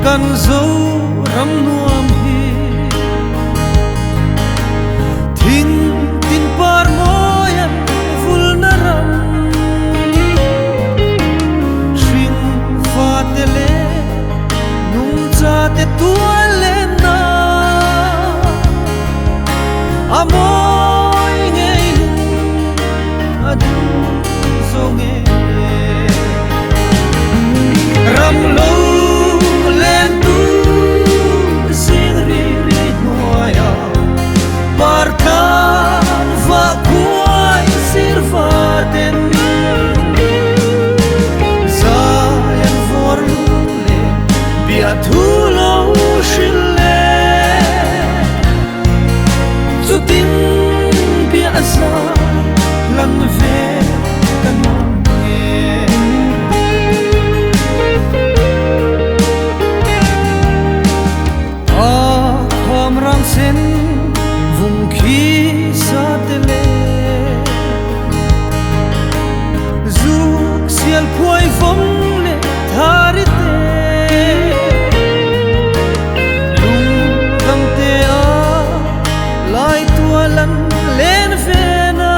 kan zo ram nuam hi thing tin par moyan vul na ram shing fa te le nung cha te tua le na amoy ngei adu zo nge ram lo len tu sin ri ri noya markan va kuai sirvaten zayan vorle biatulo shille zutin biasa lan ve kanon sen vùng khí sa tele du sial phoi vong le thari te lung dam te a lai tua lan len vena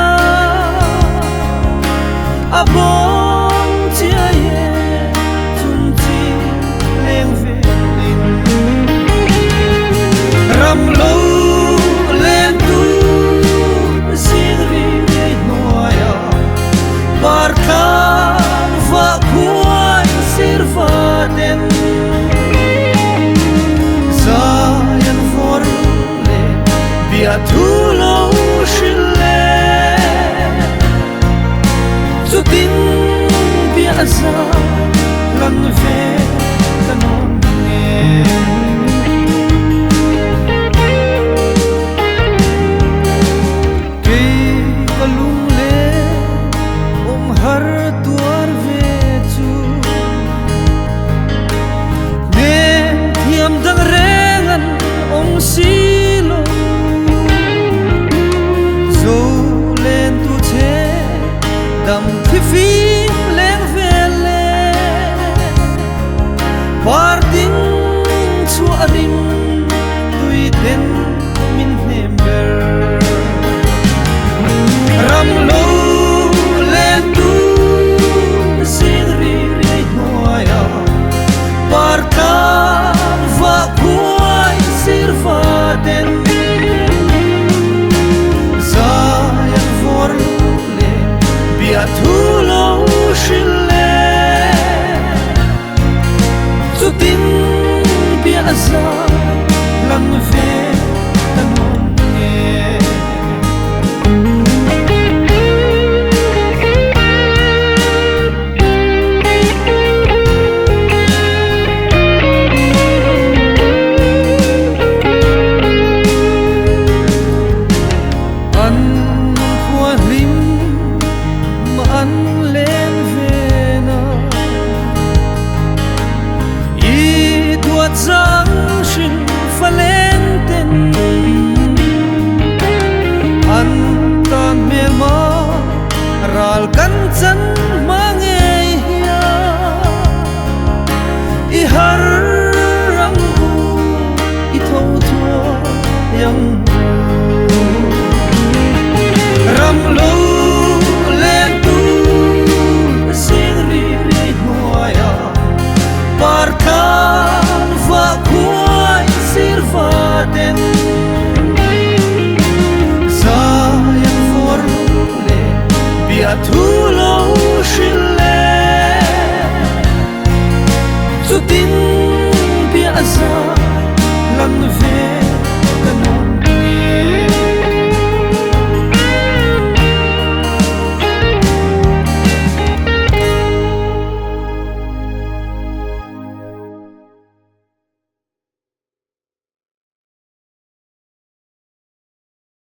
abon chia ye tum ti leng ve ram lo len tu sin ri ri noya markan va kuai sirvaten zayan vorle biatulo shille zutin biasa lan ve kanon har tuar ve chu ne thiam dang rengan ong silo zo len tu che dam thi fi leng vele parting chu arim tui den min nember ram lo markan va kuai sirvaten zayan vorle biatulo shille zutin biasa lan ve kanon zang shin falenten an tan me ma ral kan chan mange hiya I har rang hu I tho tho yang ram lo len tu sin ri ri noya markan va kuai sirvaten zayan vorle biatulo shille zutin biasa lan ve